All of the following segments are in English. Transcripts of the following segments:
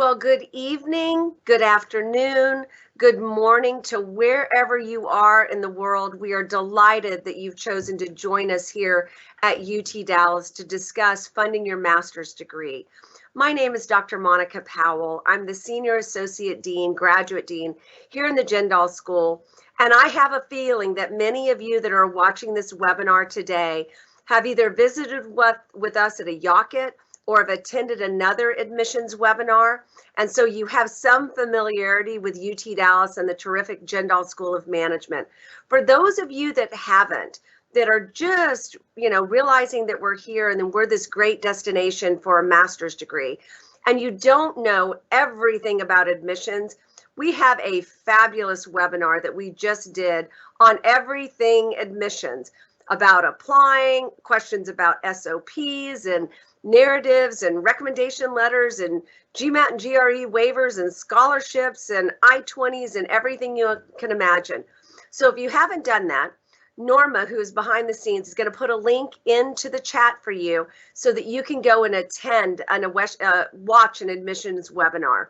Well, good evening, good afternoon, good morning to wherever you are in the world. We are delighted that you've chosen to join us here at UT Dallas to discuss funding your master's degree. My name is Dr. Monica Powell. I'm the Senior Associate Dean, Graduate Dean here in the Jindal School. And I have a feeling that many of you that are watching this webinar today have either visited with us at a Yocket or have attended another admissions webinar. And so you have some familiarity with UT Dallas and the terrific Jindal School of Management. For those of you that haven't, that are just, realizing that we're here and then we're this great destination for a master's degree, and you don't know everything about admissions, we have a fabulous webinar that we just did on everything admissions, about applying, questions about SOPs and narratives and recommendation letters and GMAT and GRE waivers and scholarships and I-20s and everything you can imagine. So if you haven't done that, Norma, who is behind the scenes, is going to put a link into the chat for you so that you can go and attend and watch an admissions webinar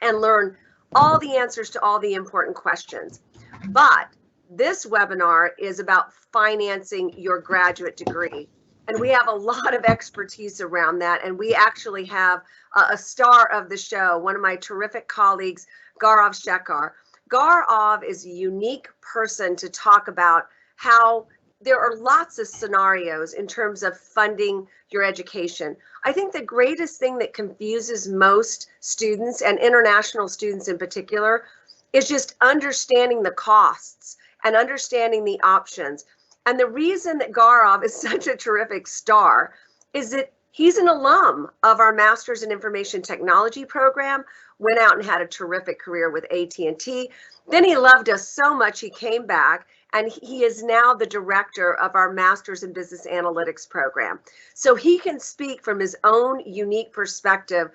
and learn all the answers to all the important questions. But this webinar is about financing your graduate degree. And we have a lot of expertise around that. And we actually have a star of the show, one of my terrific colleagues, Gaurav Shekhar. Gaurav is a unique person to talk about how there are lots of scenarios in terms of funding your education. I think the greatest thing that confuses most students, and international students in particular, is just understanding the costs and understanding the options. And the reason that Gaurav is such a terrific star is that he's an alum of our Master's in Information Technology program, went out and had a terrific career with AT&T. Then he loved us so much he came back, and he is now the director of our Master's in Business Analytics program. So he can speak from his own unique perspective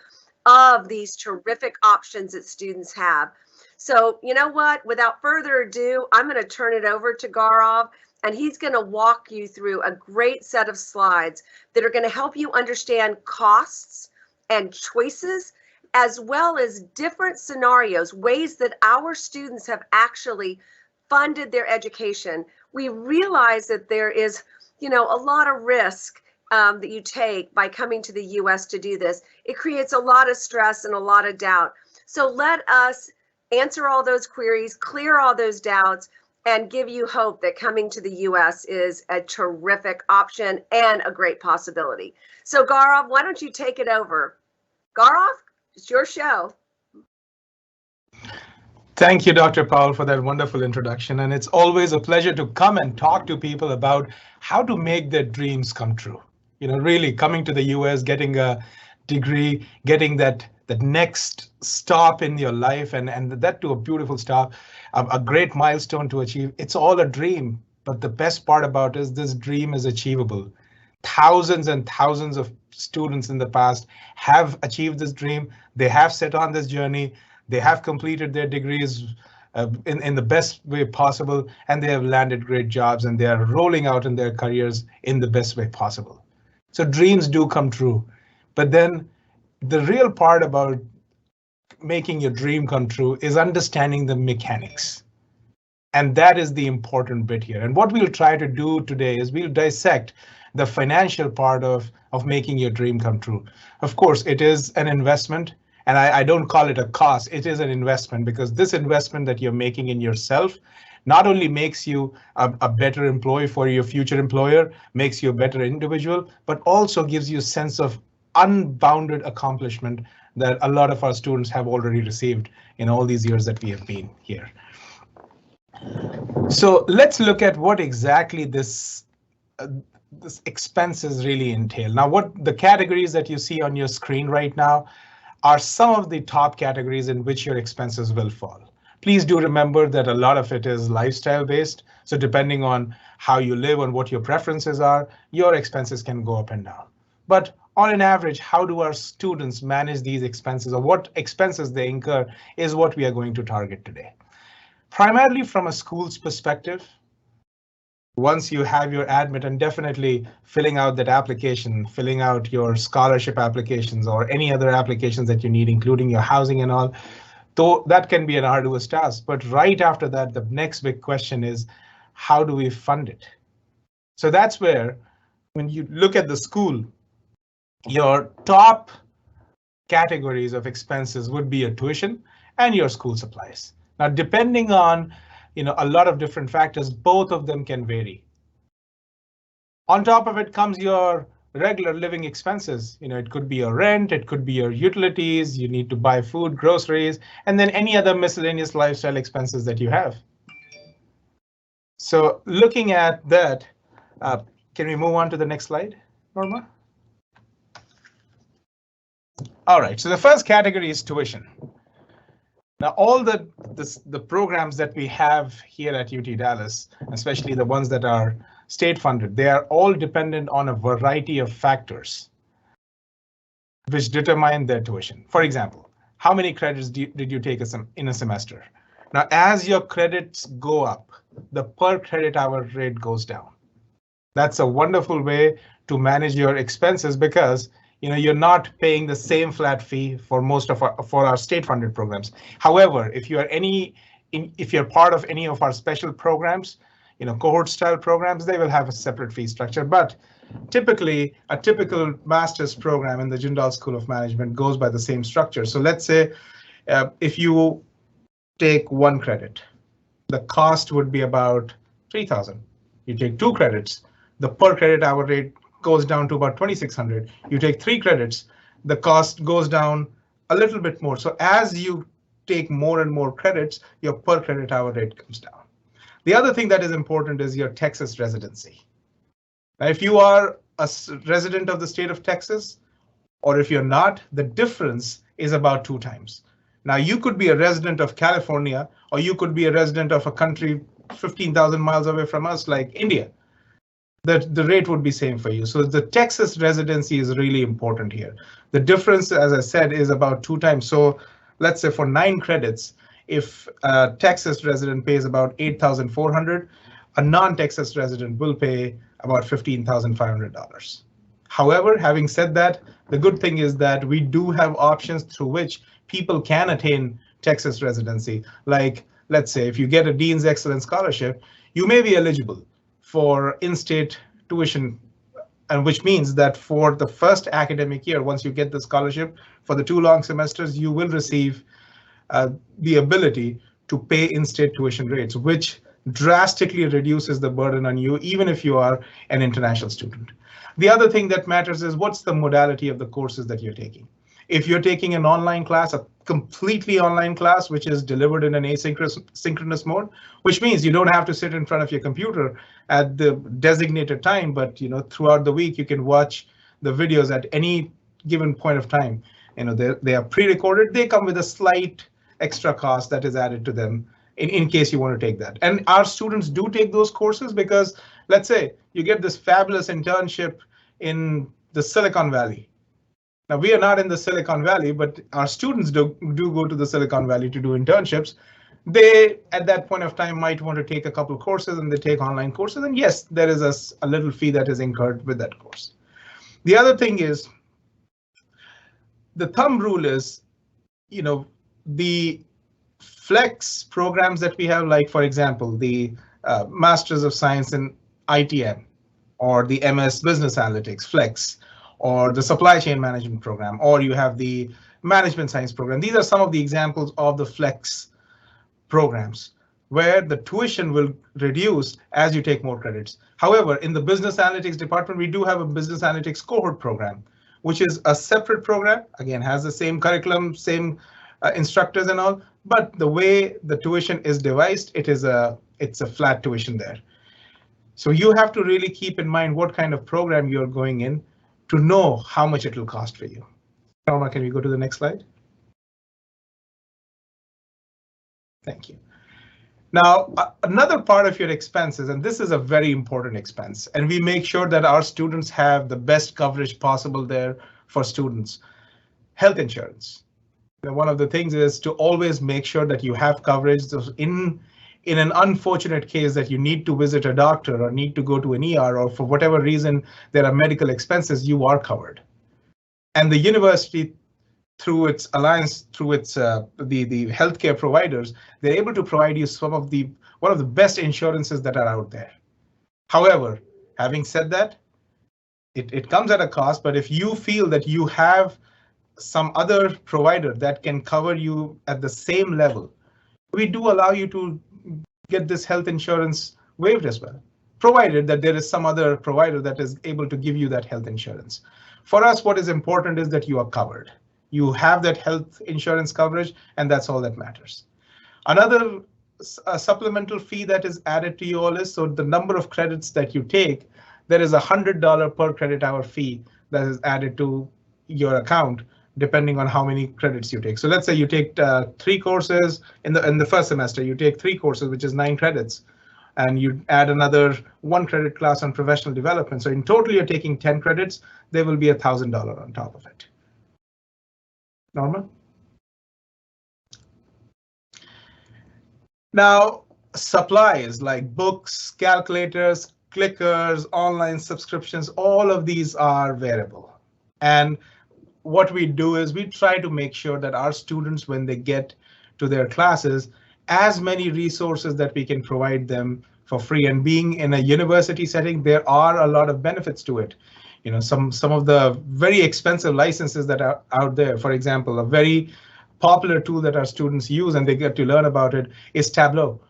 of these terrific options that students have. So you know what, without further ado, I'm going to turn it over to Gaurav, and he's going to walk you through a great set of slides that are going to help you understand costs and choices, as well as different scenarios, ways that our students have actually funded their education. We realize that there is, a lot of risk that you take by coming to the U.S. to do this. It creates a lot of stress and a lot of doubt. So let us answer all those queries, clear all those doubts, and give you hope that coming to the U.S. is a terrific option and a great possibility. So Gaurav, why don't you take it over? Gaurav, it's your show. Thank you, Dr. Powell, for that wonderful introduction. And it's always a pleasure to come and talk to people about how to make their dreams come true. Really coming to the US, getting a degree, getting that next stop in your life, and that to a beautiful stop, a great milestone to achieve. It's all a dream, but the best part about it is this dream is achievable. Thousands and thousands of students in the past have achieved this dream. They have set on this journey. They have completed their degrees in the best way possible, and they have landed great jobs, and they are rolling out in their careers in the best way possible. So dreams do come true. But then the real part about making your dream come true is understanding the mechanics. And that is the important bit here. And what we'll try to do today is we'll dissect the financial part of making your dream come true. Of course, it is an investment. And I don't call it a cost, it is an investment, because this investment that you're making in yourself not only makes you a better employee for your future employer, makes you a better individual, but also gives you a sense of unbounded accomplishment that a lot of our students have already received in all these years that we have been here. So let's look at what exactly this expenses really entail. Now, what the categories that you see on your screen right now are some of the top categories in which your expenses will fall. Please do remember that a lot of it is lifestyle based. So depending on how you live and what your preferences are, your expenses can go up and down. But on an average, how do our students manage these expenses, or what expenses they incur, is what we are going to target today. Primarily from a school's perspective, once you have your admit, and definitely filling out that application, filling out your scholarship applications or any other applications that you need, including your housing and all, though that can be an arduous task. But right after that, the next big question is, how do we fund it? So that's where, when you look at the school, your top categories of expenses would be your tuition and your school supplies. Now, depending on a lot of different factors, both of them can vary. On top of it comes your regular living expenses. It could be your rent, it could be your utilities, you need to buy food, groceries, and then any other miscellaneous lifestyle expenses that you have. So looking at that, can we move on to the next slide, Norma? All right, so the first category is tuition. Now, all the programs that we have here at UT Dallas, especially the ones that are state funded, they are all dependent on a variety of factors which determine their tuition. For example, how many credits did you take in a semester? Now, as your credits go up, the per credit hour rate goes down. That's a wonderful way to manage your expenses, because you're not paying the same flat fee for most of our state funded programs. However, if you're part of any of our special programs, cohort style programs, they will have a separate fee structure. But typically, a typical master's program in the Jindal School of Management goes by the same structure. So let's say if you take 1 credit, the cost would be about $3,000. You take 2 credits, the per credit hour rate goes down to about $2,600. You take 3 credits, the cost goes down a little bit more. So as you take more and more credits, your per credit hour rate comes down. The other thing that is important is your Texas residency. Now, if you are a resident of the state of Texas, or if you're not, the difference is about 2 times. Now, you could be a resident of California, or you could be a resident of a country 15,000 miles away from us, like India. The rate would be same for you. So the Texas residency is really important here. The difference, as I said, is about 2 times. So let's say for 9 credits, if a Texas resident pays about $8,400, a non-Texas resident will pay about $15,500. However, having said that, the good thing is that we do have options through which people can attain Texas residency. Like, let's say if you get a Dean's Excellence Scholarship, you may be eligible for in-state tuition, and which means that for the first academic year, once you get the scholarship for the 2 long semesters, you will receive the ability to pay in-state tuition rates, which drastically reduces the burden on you, even if you are an international student. The other thing that matters is what's the modality of the courses that you're taking. If you're taking an online class, a completely online class, which is delivered in an asynchronous mode, which means you don't have to sit in front of your computer at the designated time, but throughout the week you can watch the videos at any given point of time. They are pre-recorded. They come with a slight extra cost that is added to them in case you want to take that. And our students do take those courses because, let's say you get this fabulous internship in the Silicon Valley. Now, we are not in the Silicon Valley, but our students do go to the Silicon Valley to do internships. They, at that point of time, might want to take a couple courses, and they take online courses. And yes, there is a little fee that is incurred with that course. The other thing is, the thumb rule is, the flex programs that we have, like, for example, the Masters of Science in ITM, or the MS Business Analytics, flex, or the Supply Chain Management program, or you have the Management Science program. These are some of the examples of the flex programs where the tuition will reduce as you take more credits. However, in the Business Analytics department, we do have a Business Analytics cohort program, which is a separate program, again, has the same curriculum, same instructors and all, but the way the tuition is devised, it's a flat tuition there. So you have to really keep in mind what kind of program you're going in to know how much it will cost for you. Norma, can we go to the next slide? Thank you. Now, another part of your expenses, and this is a very important expense, and we make sure that our students have the best coverage possible there for students. Health insurance. One of the things is to always make sure that you have coverage in in an unfortunate case that you need to visit a doctor or need to go to an ER, or for whatever reason there are medical expenses, you are covered. And the university, through its alliance, through its the healthcare providers, they're able to provide you one of the best insurances that are out there. However, having said that, it comes at a cost, but if you feel that you have some other provider that can cover you at the same level, we do allow you to get this health insurance waived as well, provided that there is some other provider that is able to give you that health insurance. For us, what is important is that you are covered. You have that health insurance coverage, and that's all that matters. Another supplemental fee that is added to you all is, so the number of credits that you take, there is a $100 per credit hour fee that is added to your account, depending on how many credits you take. So let's say you take 3 courses in the first semester, you take 3 courses, which is 9 credits, and you add another 1 credit class on professional development. So in total, you're taking 10 credits. There will be $1,000 on top of it. Norma? Now, supplies like books, calculators, clickers, online subscriptions, all of these are variable. And what we do is we try to make sure that our students, when they get to their classes, as many resources that we can provide them for free. And being in a university setting, there are a lot of benefits to it. You know, some of the very expensive licenses that are out there. For example, a very popular tool that our students use and they get to learn about it is Tableau.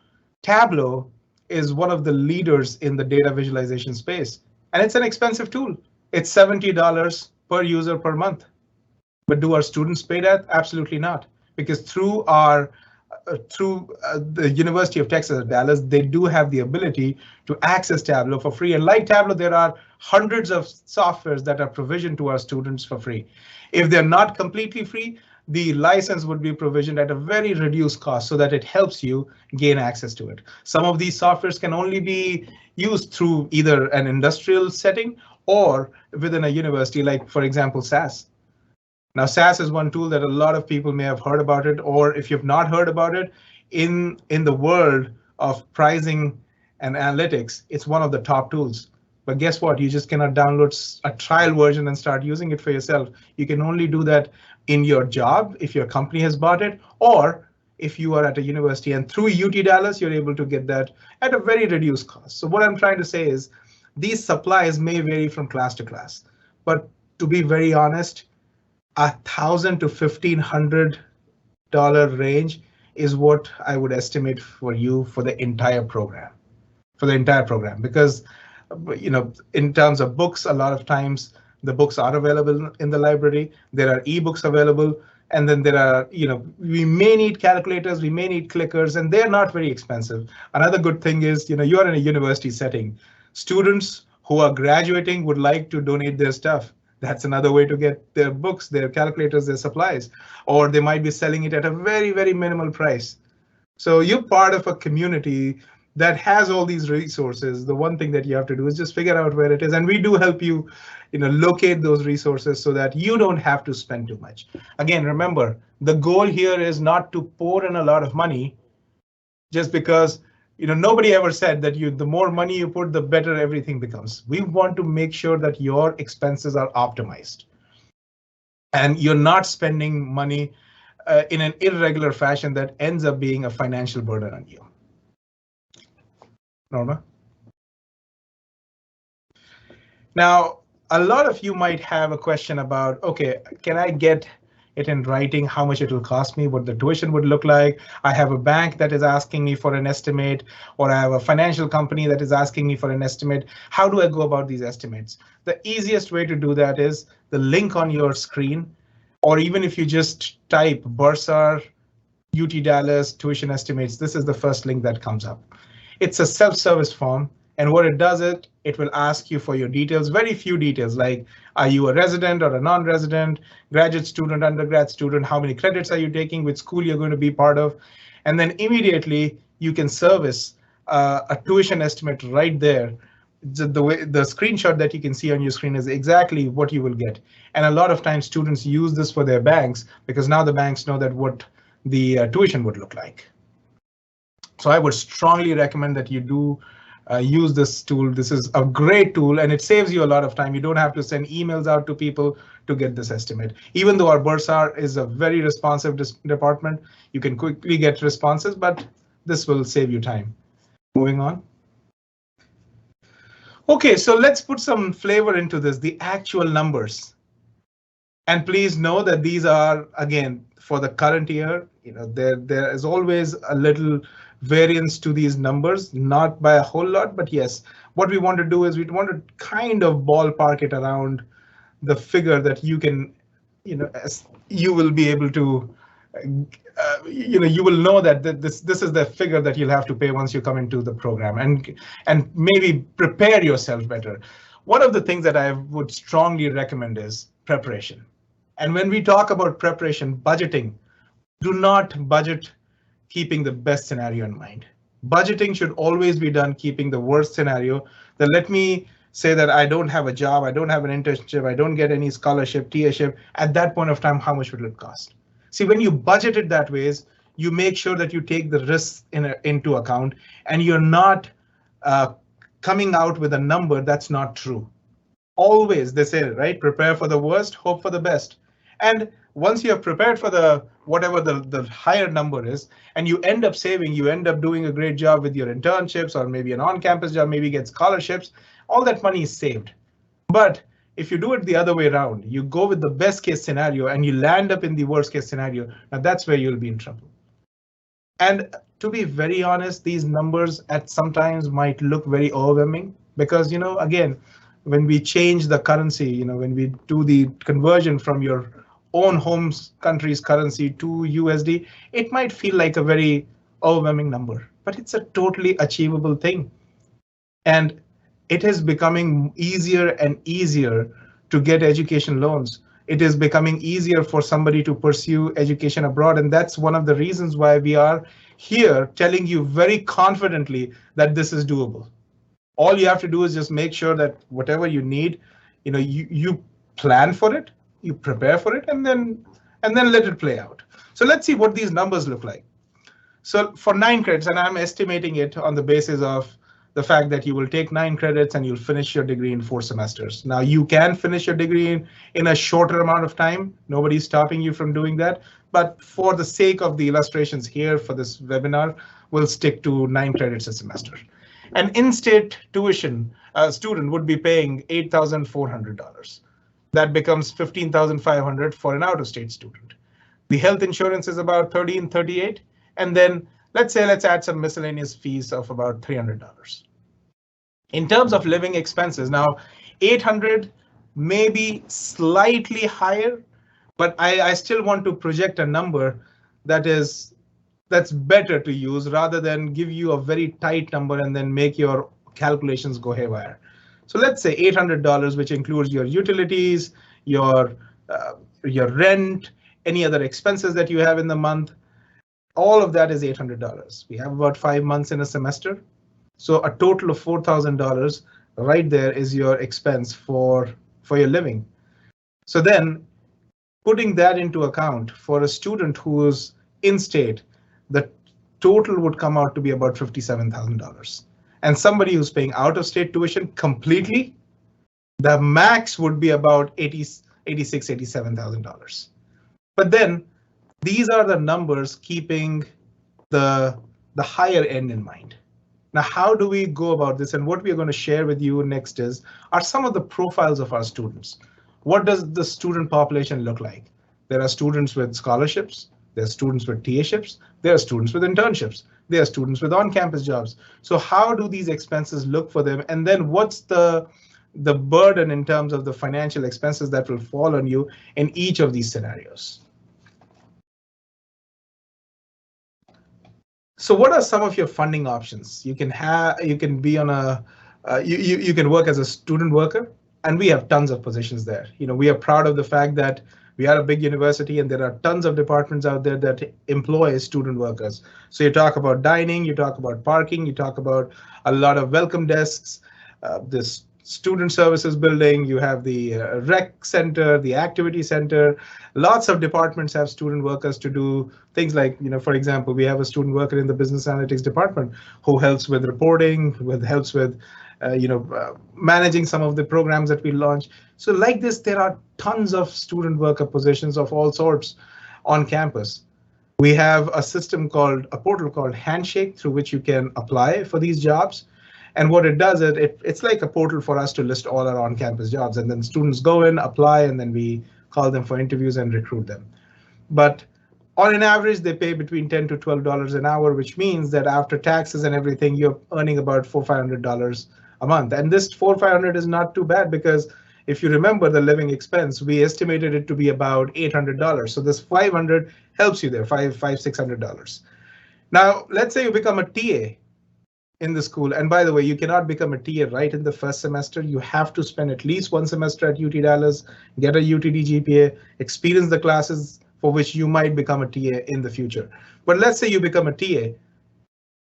Tableau is one of the leaders in the data visualization space, and it's an expensive tool. It's $70 per user per month. But do our students pay that? Absolutely not, because through the University of Texas at Dallas, they do have the ability to access Tableau for free. And like Tableau, there are hundreds of softwares that are provisioned to our students for free. If they're not completely free, the license would be provisioned at a very reduced cost so that it helps you gain access to it. Some of these softwares can only be used through either an industrial setting or within a university, like, for example, SAS. Now, SAS is one tool that a lot of people may have heard about it, or if you've not heard about it, in the world of pricing and analytics, it's one of the top tools. But guess what? You just cannot download a trial version and start using it for yourself. You can only do that in your job if your company has bought it, or if you are at a university, and through UT Dallas, you're able to get that at a very reduced cost. So what I'm trying to say is these supplies may vary from class to class, but to be very honest, $1,000 to $1,500 range is what I would estimate for you for the entire program. Because, you know, in terms of books, a lot of times the books are available in the library. There are ebooks available, and then there are, you know, we may need calculators, we may need clickers, and they're not very expensive. Another good thing is, you know, you're in a university setting. Students who are graduating would like to donate their stuff. That's another way to get their books, their calculators, their supplies, or they might be selling it at a very, very minimal price. So you're part of a community that has all these resources. The one thing that you have to do is just figure out where it is. And we do help you, you know, locate those resources so that you don't have to spend too much. Again, remember, the goal here is not to pour in a lot of money just because, you know, nobody ever said that the more money you put, the better everything becomes. We want to make sure that your expenses are optimized and you're not spending money in an irregular fashion that ends up being a financial burden on you. Norma? Now, a lot of you might have a question about, okay, can I get it in writing how much it will cost me, what the tuition would look like? I have a bank that is asking me for an estimate, or I have a financial company that is asking me for an estimate. How do I go about these estimates? The easiest way to do that is the link on your screen, or even if you just type Bursar UT Dallas tuition estimates, this is the first link that comes up. It's a self-service form, and what it does is it will ask you for your details, very few details, like are you a resident or a non-resident, graduate student, undergrad student, how many credits are you taking, which school you're going to be part of, and then immediately you can service a tuition estimate right there. The screenshot that you can see on your screen is exactly what you will get. And a lot of times students use this for their banks because now the banks know that what the tuition would look like. So I would strongly recommend that you do use this tool. This is a great tool and it saves you a lot of time. You don't have to send emails out to people to get this estimate. Even though our Bursar is a very responsive department, you can quickly get responses, but this will save you time. Moving on. Okay, so let's put some flavor into this, the actual numbers. And please know that these are, again, for the current year, there is always a little variance to these numbers, not by a whole lot, but yes, what we want to do is we want to kind of ballpark it around the figure that you can, as you will be able to, you will know that this is the figure that you'll have to pay once you come into the program, and maybe prepare yourself better. One of the things that I would strongly recommend is preparation. And when we talk about preparation, budgeting, do not budget keeping the best scenario in mind. Budgeting should always be done keeping the worst scenario. Then let me say that I don't have a job, I don't have an internship, I don't get any scholarship, TA-ship. At that point of time, how much will it cost? See, when you budget it that way, you make sure that you take the risks into account and you're not coming out with a number that's not true. Always, they say, right? Prepare for the worst, hope for the best. And once you have prepared for the whatever the higher number is, and you end up saving, you end up doing a great job with your internships or maybe an on-campus job, maybe get scholarships, all that money is saved. But if you do it the other way around, you go with the best case scenario and you land up in the worst case scenario, now that's where you'll be in trouble. And to be very honest, these numbers at sometimes might look very overwhelming because, again, when we change the currency, when we do the conversion from your own home country's currency to USD, it might feel like a very overwhelming number, but it's a totally achievable thing. And it is becoming easier and easier to get education loans. It is becoming easier for somebody to pursue education abroad. And that's one of the reasons why we are here telling you very confidently that this is doable. All you have to do is just make sure that whatever you need, you plan for it, you prepare for it, and then let it play out. So let's see what these numbers look like. So for 9 credits, and I'm estimating it on the basis of the fact that you will take 9 credits and you'll finish your degree in 4 semesters. Now you can finish your degree in a shorter amount of time. Nobody's stopping you from doing that. But for the sake of the illustrations here for this webinar, we'll stick to 9 credits a semester. An in-state tuition student would be paying $8,400. That becomes $15,500 for an out-of-state student. The health insurance is about $1,338, and then let's add some miscellaneous fees of about $300. In terms of living expenses, now $800 may be slightly higher, but I still want to project a number that's better to use rather than give you a very tight number and then make your calculations go haywire. So let's say $800, which includes your utilities, your rent, any other expenses that you have in the month. All of that is $800. We have about 5 months in a semester. So a total of $4,000 right there is your expense for your living. So then putting that into account for a student who's in-state, the total would come out to be about $57,000. And somebody who's paying out-of-state tuition completely, the max would be about $87,000. But then these are the numbers keeping the higher end in mind. Now, how do we go about this? And what we are going to share with you next are some of the profiles of our students. What does the student population look like? There are students with scholarships. There are students with TA-ships. There are students with internships. There are students with on-campus jobs. So how do these expenses look for them? And then what's the burden in terms of the financial expenses that will fall on you in each of these scenarios? So what are some of your funding options? You can be on you can work as a student worker, and we have tons of positions there. We are proud of the fact that we are a big university and there are tons of departments out there that employ student workers. So you talk about dining, you talk about parking, you talk about a lot of welcome desks, this student services building, you have the rec center, the activity center. Lots of departments have student workers to do things like, for example, we have a student worker in the business analytics department who helps with reporting, helps with managing some of the programs that we launch. So like this, there are tons of student worker positions of all sorts on campus. We have a portal called Handshake, through which you can apply for these jobs. And what it does is it's like a portal for us to list all our on-campus jobs, and then students go in, apply, and then we call them for interviews and recruit them. But on an average, they pay between $10 to $12 an hour, which means that after taxes and everything, you're earning about $400-500 a month. And this $400-500 is not too bad, because if you remember the living expense, we estimated it to be about $800. So this $500 helps you there, $600. Now, let's say you become a TA in the school. And by the way, you cannot become a TA right in the first semester. You have to spend at least one semester at UT Dallas, get a UTD GPA, experience the classes for which you might become a TA in the future. But let's say you become a TA.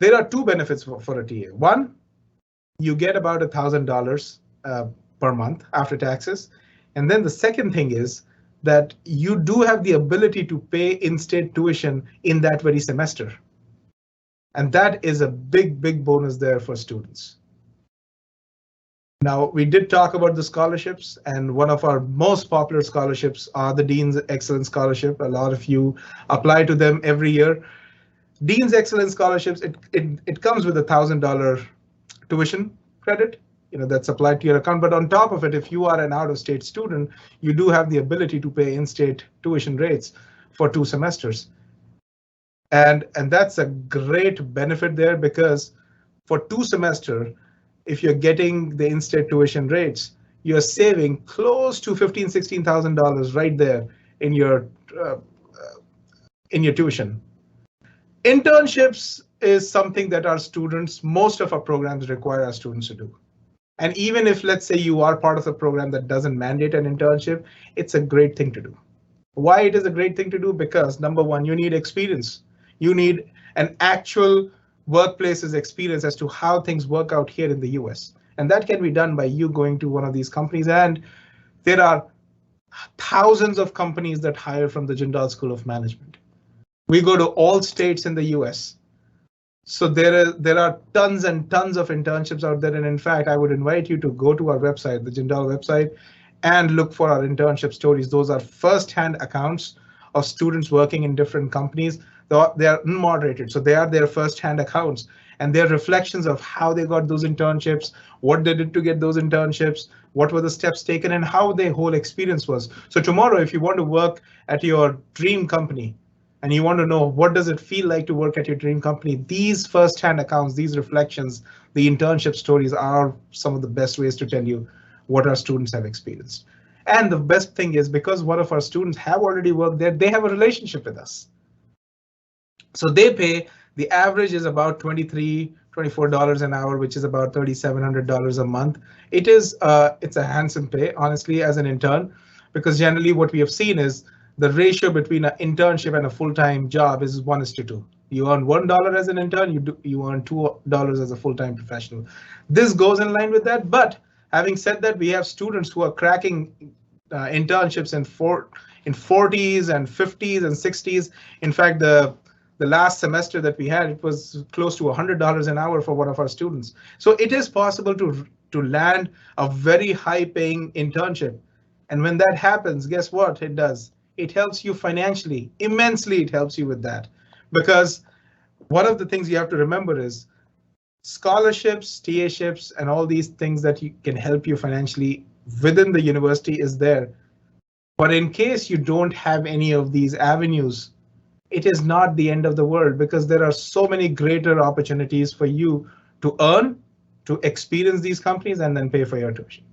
There are two benefits for a TA. One, you get about $1,000 per month after taxes. And then the second thing is that you do have the ability to pay in-state tuition in that very semester. And that is a big, big bonus there for students. Now, we did talk about the scholarships, and one of our most popular scholarships are the Dean's Excellence Scholarship. A lot of you apply to them every year. Dean's Excellence Scholarships, it comes with $1,000 tuition credit, that's applied to your account. But on top of it, if you are an out-of-state student, you do have the ability to pay in-state tuition rates for 2 semesters. And that's a great benefit there, because for 2 semesters, if you're getting the in-state tuition rates, you're saving close to $15,000-16,000 right there in your tuition. Internships is something that our students, most of our programs require our students to do. And even if, let's say, you are part of a program that doesn't mandate an internship, it's a great thing to do. Why it is a great thing to do? Because number one, you need experience. You need an actual workplace's experience as to how things work out here in the US. And that can be done by you going to one of these companies. And there are thousands of companies that hire from the Jindal School of Management. We go to all states in the US. So there are tons and tons of internships out there. And in fact, I would invite you to go to our website, the Jindal website, and look for our internship stories. Those are first-hand accounts of students working in different companies. They are unmoderated, so they are their first-hand accounts, and they're reflections of how they got those internships, what they did to get those internships, what were the steps taken, and how their whole experience was. So tomorrow, if you want to work at your dream company, and you want to know what does it feel like to work at your dream company, these first-hand accounts, these reflections, the internship stories are some of the best ways to tell you what our students have experienced. And the best thing is, because one of our students have already worked there, they have a relationship with us. So they pay, the average is about $23-24 an hour, which is about $3,700 a month. It's a handsome pay, honestly, as an intern, because generally what we have seen is the ratio between an internship and a full-time job is 1:2. You earn $1 as an intern, you earn $2 as a full-time professional. This goes in line with that, but having said that, we have students who are cracking internships in 40s and 50s and 60s. In fact, the last semester that we had, it was close to $100 an hour for one of our students. So it is possible to land a very high-paying internship. And when that happens, guess what it does? It helps you financially. Immensely, it helps you with that. Because one of the things you have to remember is scholarships, TA-ships, and all these things that can help you financially within the university is there. But in case you don't have any of these avenues, it is not the end of the world, because there are so many greater opportunities for you to earn, to experience these companies, and then pay for your tuition.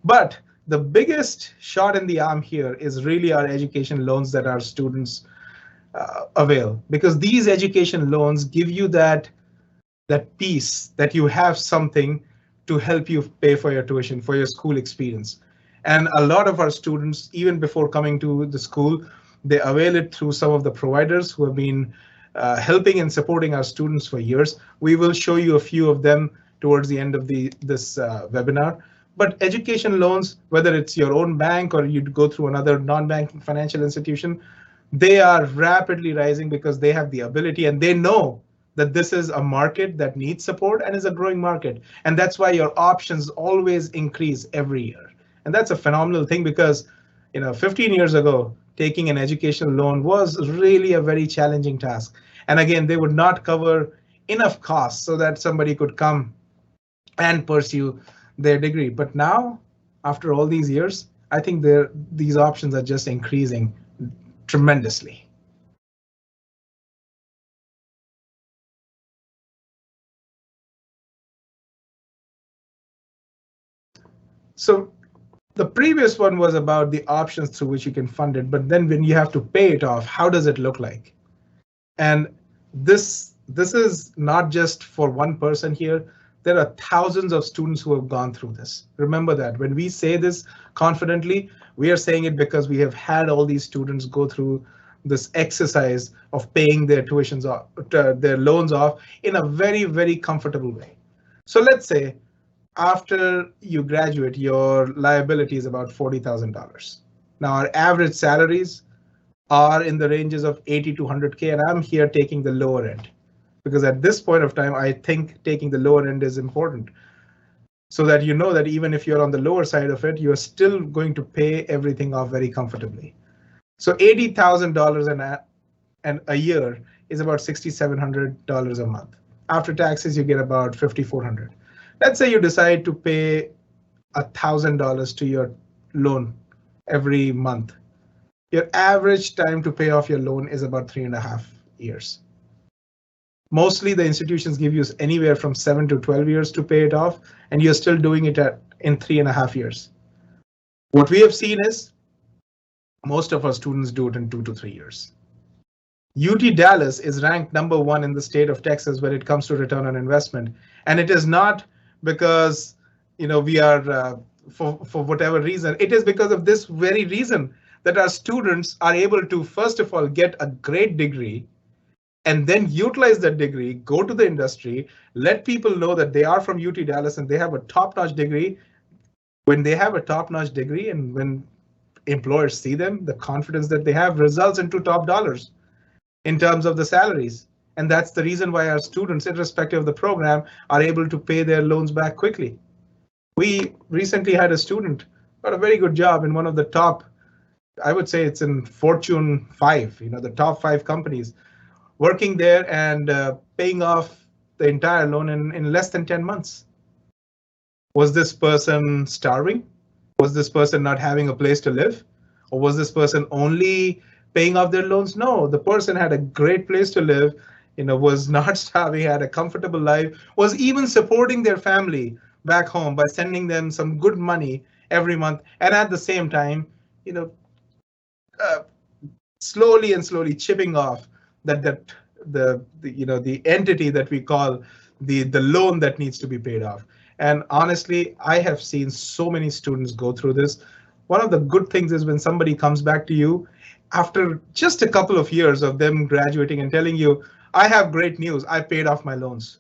But the biggest shot in the arm here is really our education loans that our students avail, because these education loans give you that piece that you have something to help you pay for your tuition, for your school experience. And a lot of our students, even before coming to the school, they avail it through some of the providers who have been helping and supporting our students for years. We will show you a few of them towards the end of this webinar. But education loans, whether it's your own bank or you go through another non-banking financial institution, they are rapidly rising because they have the ability and they know that this is a market that needs support and is a growing market. And that's why your options always increase every year. And that's a phenomenal thing because 15 years ago, taking an education loan was really a very challenging task. And again, they would not cover enough costs so that somebody could come and pursue their degree. But now, after all these years, I think these options are just increasing tremendously. So the previous one was about the options through which you can fund it, but then when you have to pay it off, how does it look like? And this is not just for one person here. There are thousands of students who have gone through this. Remember that when we say this confidently, we are saying it because we have had all these students go through this exercise of paying their tuitions off, their loans off in a very, very comfortable way. So let's say after you graduate, your liability is about $40,000. Now our average salaries are in the ranges of 80 to 100K, and I'm here taking the lower end because at this point of time, I think taking the lower end is important so that you know that even if you're on the lower side of it, you're still going to pay everything off very comfortably. So $80,000 and a year is about $6,700 a month. After taxes, you get about $5,400. Let's say you decide to pay $1,000 to your loan every month. Your average time to pay off your loan is about 3.5 years. Mostly the institutions give you anywhere from 7 to 12 years to pay it off, and you're still doing it in 3.5 years. What we have seen is most of our students do it in 2 to 3 years. UT Dallas is ranked #1 in the state of Texas when it comes to return on investment. And it is not because we are for whatever reason. It is because of this very reason that our students are able to, first of all, get a great degree and then utilize that degree, go to the industry, let people know that they are from UT Dallas and they have a top-notch degree. When they have a top-notch degree and when employers see them, the confidence that they have results into top dollars in terms of the salaries. And that's the reason why our students, irrespective of the program, are able to pay their loans back quickly. We recently had a student got a very good job in one of the top, I would say it's in Fortune 5, the top 5 companies, working there and paying off the entire loan in less than 10 months. Was this person starving? Was this person not having a place to live? Or was this person only paying off their loans? No, the person had a great place to live, was not starving, had a comfortable life, was even supporting their family back home by sending them some good money every month. And at the same time, slowly chipping off the entity that we call the loan that needs to be paid off. And honestly, I have seen so many students go through this. One of the good things is when somebody comes back to you after just a couple of years of them graduating and telling you, I have great news, I paid off my loans.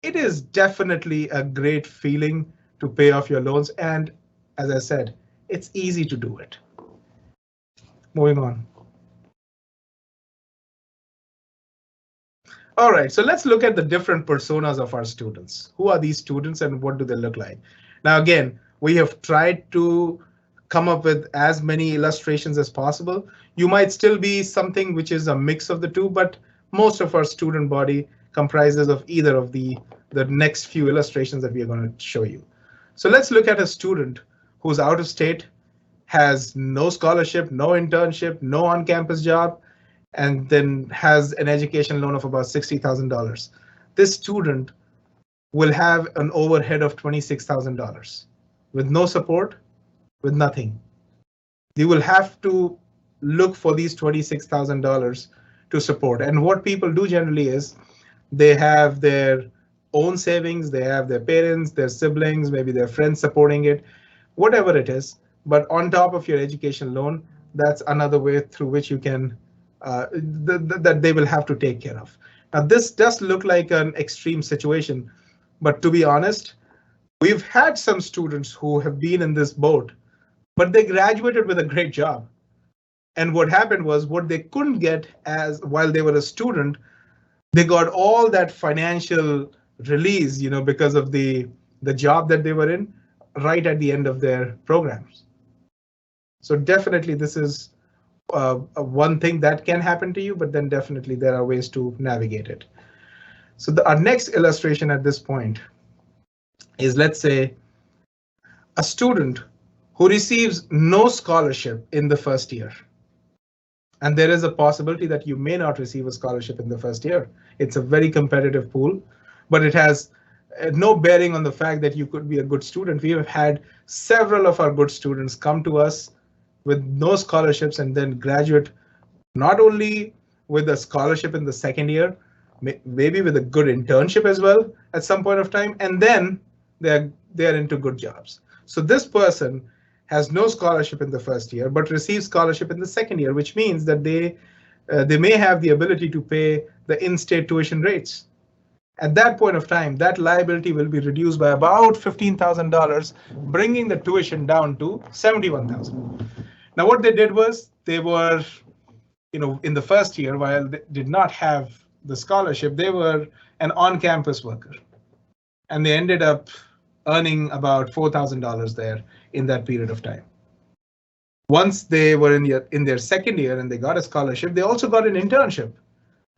It is definitely a great feeling to pay off your loans. And as I said, it's easy to do it. Moving on. All right, so let's look at the different personas of our students. Who are these students and what do they look like? Now, again, we have tried to come up with as many illustrations as possible. You might still be something which is a mix of the two, but most of our student body comprises of either of the next few illustrations that we are going to show you. So let's look at a student who's out of state, has no scholarship, no internship, no on-campus job, and then has an education loan of about $60,000. This student will have an overhead of $26,000 with no support, with nothing. You will have to look for these $26,000 to support. And what people do generally is they have their own savings, they have their parents, their siblings, maybe their friends supporting it, whatever it is. But on top of your education loan, that's another way through which you can that they will have to take care of. Now, this does look like an extreme situation, but to be honest, We've had some students who have been in this boat, but they graduated with a great job. And what happened was what they couldn't get as while they were a student, they got all that financial release, because of the job that they were in right at the end of their programs. So definitely this is one thing that can happen to you, but then definitely there are ways to navigate it. So our next illustration at this point is, let's say, a student who receives no scholarship in the first year. And there is a possibility that you may not receive a scholarship in the first year. It's a very competitive pool, but it has no bearing on the fact that you could be a good student. We have had several of our good students come to us with no scholarships and then graduate not only with a scholarship in the second year, maybe with a good internship as well at some point of time, and then they're into good jobs. So this person has no scholarship in the first year, but receives scholarship in the second year, which means that they may have the ability to pay the in-state tuition rates. At that point of time, that liability will be reduced by about $15,000, bringing the tuition down to $71,000. Now, what they did was they were, in the first year, while they did not have the scholarship, they were an on-campus worker, and they ended up earning about $4,000 there in that period of time. Once they were in their second year and they got a scholarship, they also got an internship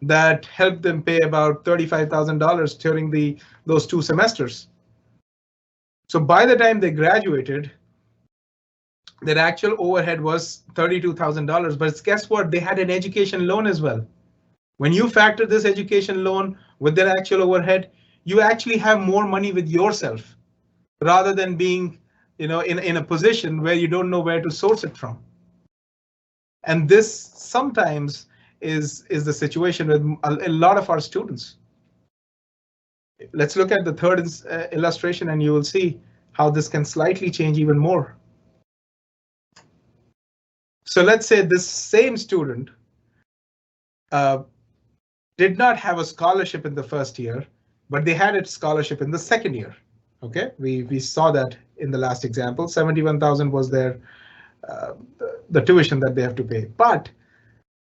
that helped them pay about $35,000 during those 2 semesters. So by the time they graduated, their actual overhead was $32,000. But guess what? They had an education loan as well. When you factor this education loan with their actual overhead, you actually have more money with yourself rather than being in a position where you don't know where to source it from. And this sometimes is the situation with a lot of our students. Let's look at the third illustration and you will see how this can slightly change even more. So let's say this same student did not have a scholarship in the first year, but they had a scholarship in the second year. Okay, we saw that in the last example. 71,000 was their the tuition that they have to pay. But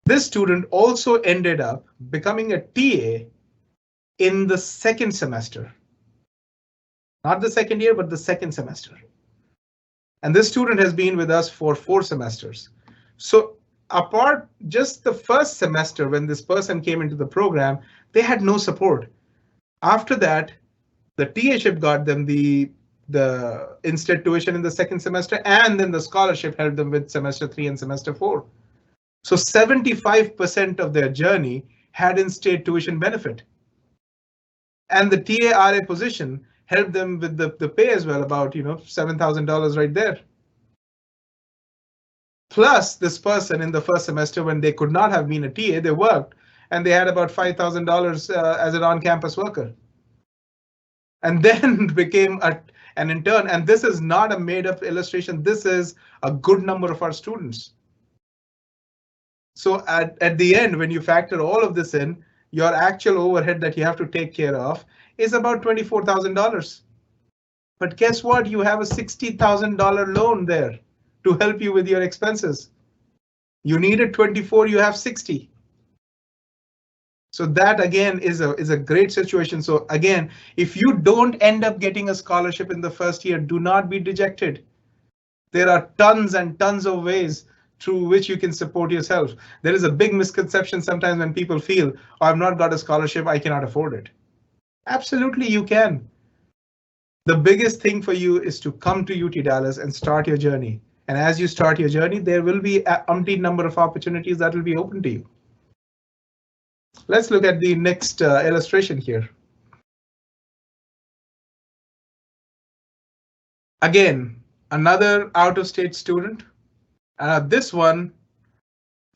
this student also ended up becoming a TA in the second semester. Not the second year, but the second semester. And this student has been with us for 4 semesters. So apart just the first semester, when this person came into the program, they had no support. After that, the TA-ship got them the in-state tuition in the second semester, and then the scholarship helped them with semester 3 and semester 4. So 75% of their journey had in-state tuition benefit. And the TA-RA position helped them with the pay as well, about $7,000 right there. Plus, this person in the first semester, when they could not have been a TA, they worked, and they had about $5,000 as an on-campus worker. And then became an intern. And this is not a made-up illustration. This is a good number of our students. So at the end, when you factor all of this in, your actual overhead that you have to take care of is about $24,000. But guess what? You have a $60,000 loan there to help you with your expenses. You needed 24, you have 60. So that again is a great situation. So again, if you don't end up getting a scholarship in the first year, do not be dejected. There are tons and tons of ways through which you can support yourself. There is a big misconception sometimes when people feel, oh, I've not got a scholarship, I cannot afford it. Absolutely, you can. The biggest thing for you is to come to UT Dallas and start your journey. And as you start your journey, there will be an umpteen number of opportunities that will be open to you. Let's look at the next illustration here. Again, another out-of-state student. This one,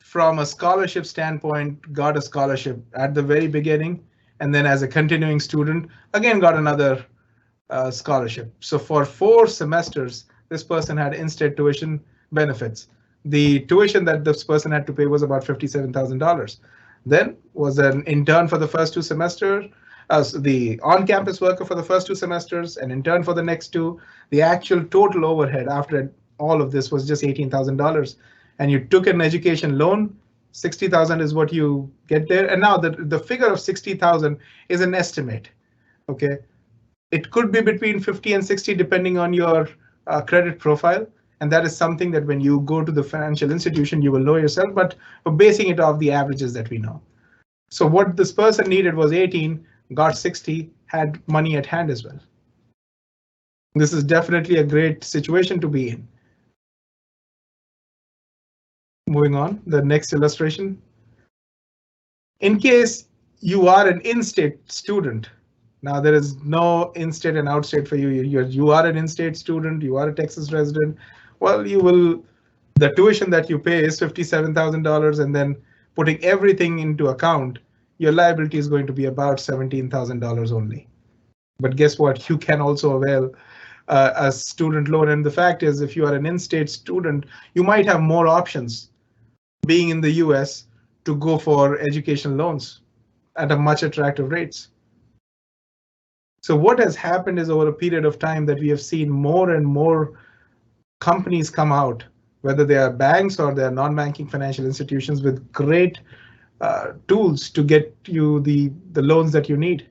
from a scholarship standpoint, got a scholarship at the very beginning, and then as a continuing student, again got another scholarship. So for 4 semesters, this person had in-state tuition benefits. The tuition that this person had to pay was about $57,000. Then was an intern for the first 2 semesters, the on-campus worker for the first 2 semesters, an intern for the next two. The actual total overhead after all of this was just $18,000. And you took an education loan, 60,000 is what you get there. And now the figure of 60,000 is an estimate. Okay, it could be between 50 and 60 depending on your credit profile. And that is something that when you go to the financial institution, you will know yourself, but we're basing it off the averages that we know. So what this person needed was 18, got 60, had money at hand as well. This is definitely a great situation to be in. Moving on, the next illustration. In case you are an in-state student, now there is no in-state and out-state for you. You are an in-state student, you are a Texas resident. Well, the tuition that you pay is $57,000, and then putting everything into account, your liability is going to be about $17,000 only. But guess what? You can also avail a student loan. And the fact is, if you are an in-state student, you might have more options being in the US to go for education loans at a much attractive rates. So what has happened is over a period of time that we have seen more and more companies come out, whether they are banks or they are non-banking financial institutions, with great tools to get you the loans that you need.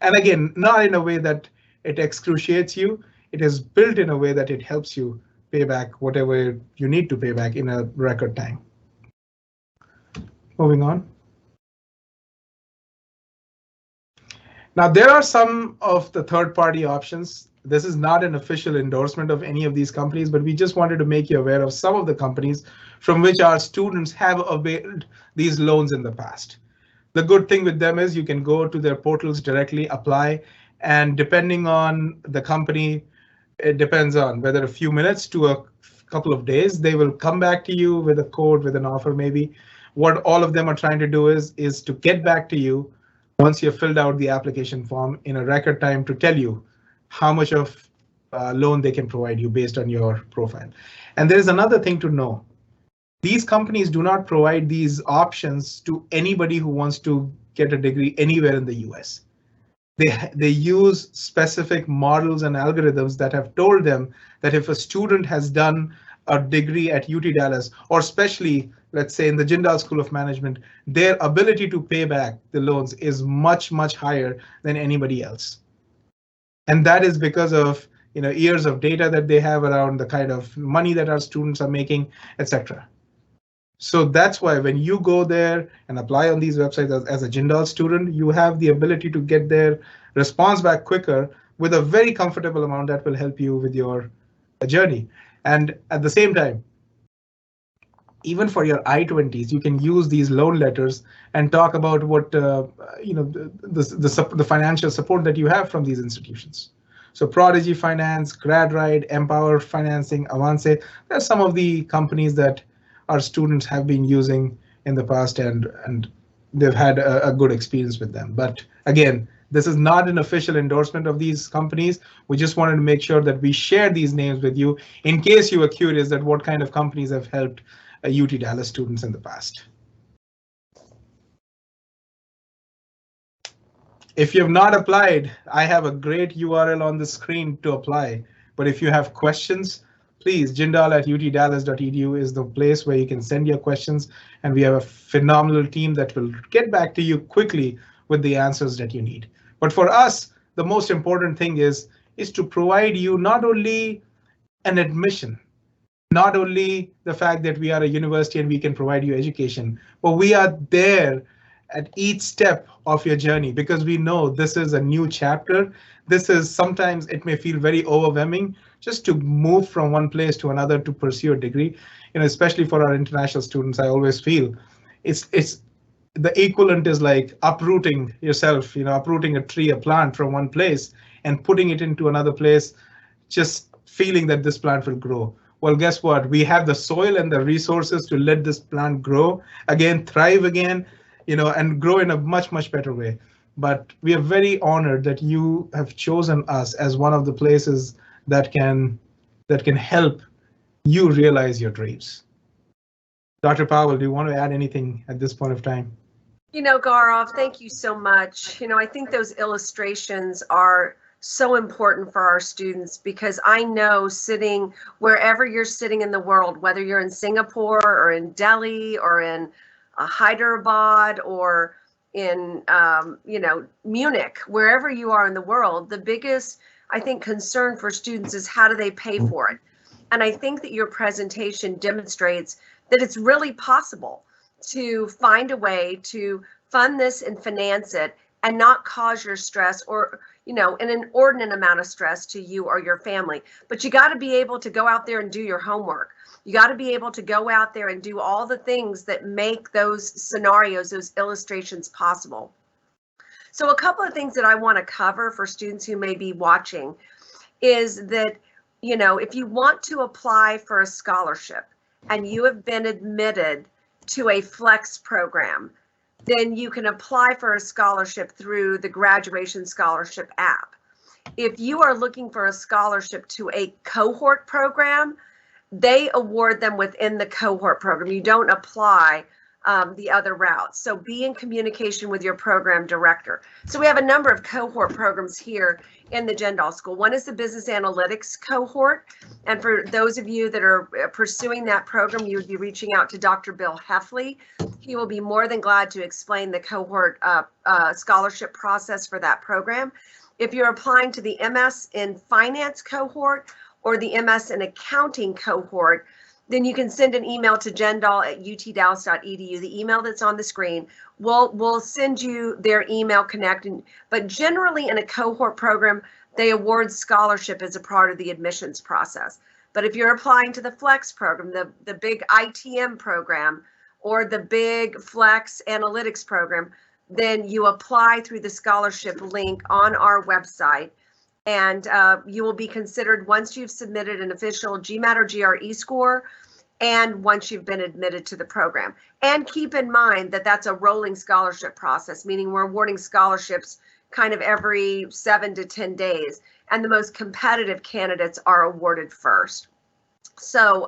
And again, not in a way that it excruciates you. It is built in a way that it helps you pay back whatever you need to pay back in a record time. Moving on. Now, there are some of the third-party options. This is not an official endorsement of any of these companies, but we just wanted to make you aware of some of the companies from which our students have availed these loans in the past. The good thing with them is you can go to their portals directly, apply, and depending on the company, it depends on whether a few minutes to a couple of days, they will come back to you with a code, with an offer maybe. What all of them are trying to do is to get back to you once you've filled out the application form in a record time to tell you how much of loan they can provide you based on your profile. And there is another thing to know. These companies do not provide these options to anybody who wants to get a degree anywhere in the US. They use specific models and algorithms that have told them that if a student has done a degree at UT Dallas, or especially, let's say in the Jindal School of Management, their ability to pay back the loans is much, much higher than anybody else. And that is because of years of data that they have around the kind of money that our students are making, etc. So that's why when you go there and apply on these websites as a Jindal student, you have the ability to get their response back quicker with a very comfortable amount that will help you with your journey. And at the same time, even for your I-20s, you can use these loan letters and talk about what the financial support that you have from these institutions. So Prodigy Finance, GradRide, Empower Financing, Avance, there's some of the companies that our students have been using in the past, and they've had a good experience with them. But again, this is not an official endorsement of these companies. We just wanted to make sure that we share these names with you in case you were curious that what kind of companies have helped UT Dallas students in the past. If you have not applied, I have a great URL on the screen to apply. But if you have questions, please, jindal@utdallas.edu is the place where you can send your questions, and we have a phenomenal team that will get back to you quickly with the answers that you need. But for us, the most important thing is to provide you not only an admission, not only the fact that we are a university and we can provide you education, but we are there at each step of your journey, because we know this is a new chapter. This is, sometimes it may feel very overwhelming just to move from one place to another to pursue a degree. Especially for our international students, I always feel it's the equivalent is like uprooting yourself, uprooting a tree, a plant from one place and putting it into another place, just feeling that this plant will grow. Well, guess what? We have the soil and the resources to let this plant grow again, thrive again, and grow in a much, much better way. But we are very honored that you have chosen us as one of the places that can help you realize your dreams. Dr. Powell, do you want to add anything at this point of time? Gaurav, thank you so much. I think those illustrations are so important for our students because I know sitting wherever you're sitting in the world, whether you're in Singapore or in Delhi or in Hyderabad or in, Munich, wherever you are in the world, the biggest, I think, concern for students is how do they pay for it? And I think that your presentation demonstrates that it's really possible to find a way to fund this and finance it and not cause your stress or an inordinate amount of stress to you or your family. But you got to be able to go out there and do your homework. You got to be able to go out there and do all the things that make those scenarios, those illustrations possible. So a couple of things that I want to cover for students who may be watching is that, if you want to apply for a scholarship and you have been admitted to a flex program, then you can apply for a scholarship through the graduation scholarship app. If you are looking for a scholarship to a cohort program, they award them within the cohort program. You don't apply the other routes. So be in communication with your program director. So we have a number of cohort programs here in the Jindal School. One is the business analytics cohort. And for those of you that are pursuing that program, you would be reaching out to Dr. Bill Heffley. He will be more than glad to explain the cohort scholarship process for that program. If you're applying to the MS in finance cohort or the MS in accounting cohort, then you can send an email to jindal@utdallas.edu. The email that's on the screen, we'll send you their email connecting. But generally in a cohort program, they award scholarship as a part of the admissions process. But if you're applying to the flex program, the big ITM program, or the big flex analytics program, then you apply through the scholarship link on our website. And you will be considered once you've submitted an official GMAT or GRE score and once you've been admitted to the program. And keep in mind that that's a rolling scholarship process, meaning we're awarding scholarships kind of every 7 to 10 days. And the most competitive candidates are awarded first. So,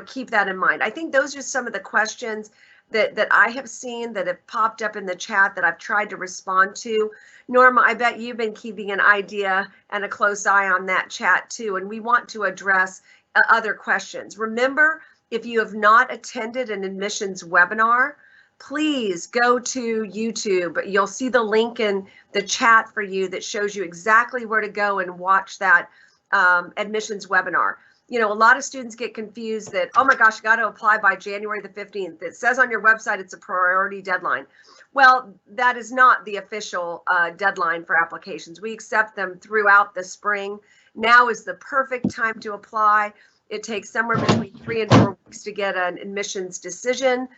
keep that in mind. I think those are some of the questions that I have seen that have popped up in the chat that I've tried to respond to. Norma, I bet you've been keeping an idea and a close eye on that chat too, and we want to address other questions. Remember, if you have not attended an admissions webinar, please go to YouTube. You'll see the link in the chat for you that shows you exactly where to go and watch that admissions webinar. A lot of students get confused that, oh my gosh, you got to apply by January the 15th. It says on your website it's a priority deadline. Well, that is not the official deadline for applications. We accept them throughout the spring. Now is the perfect time to apply. It takes somewhere between 3 and 4 weeks to get an admissions decision.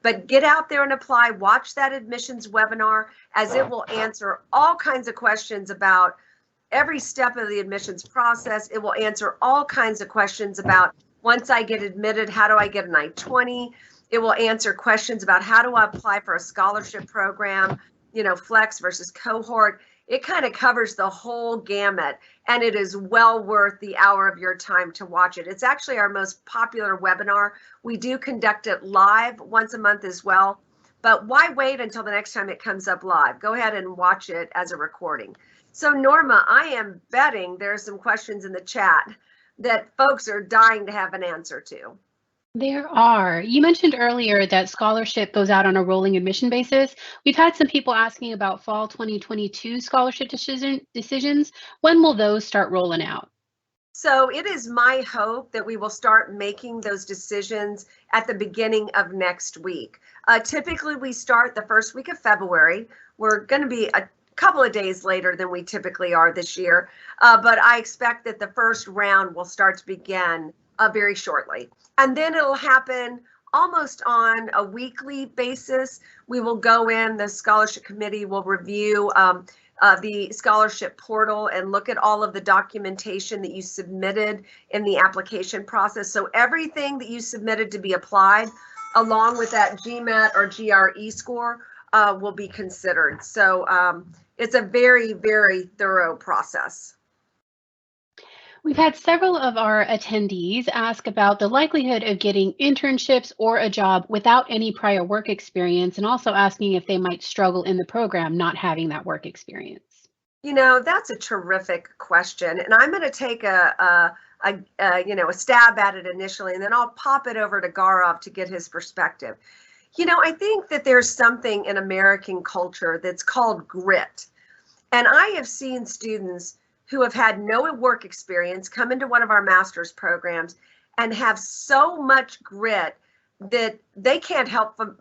But get out there and apply. Watch that admissions webinar, as it will answer all kinds of questions about every step of the admissions process. It will answer all kinds of questions about, once I get admitted, how do I get an I-20? It will answer questions about how do I apply for a scholarship program, flex versus cohort. It kind of covers the whole gamut, and it is well worth the hour of your time to watch it. It's actually our most popular webinar. We do conduct it live once a month as well, but why wait until the next time it comes up live? Go ahead and watch it as a recording. So Norma, I am betting there are some questions in the chat that folks are dying to have an answer to. There are. You mentioned earlier that scholarship goes out on a rolling admission basis. We've had some people asking about fall 2022 scholarship decisions. When will those start rolling out? So it is my hope that we will start making those decisions at the beginning of next week. Typically, we start the first week of February. We're going to be a couple of days later than we typically are this year, but I expect that the first round will start to begin very shortly. And then it'll happen almost on a weekly basis. We will go in, the scholarship committee will review the scholarship portal and look at all of the documentation that you submitted in the application process. So everything that you submitted to be applied, along with that GMAT or GRE score, will be considered. So it's a very, very thorough process. We've had several of our attendees ask about the likelihood of getting internships or a job without any prior work experience, and also asking if they might struggle in the program not having that work experience. That's a terrific question, and I'm going to take a stab at it initially, and then I'll pop it over to Gaurav to get his perspective. I think that there's something in American culture that's called grit. And I have seen students who have had no work experience come into one of our master's programs and have so much grit that they can't help from,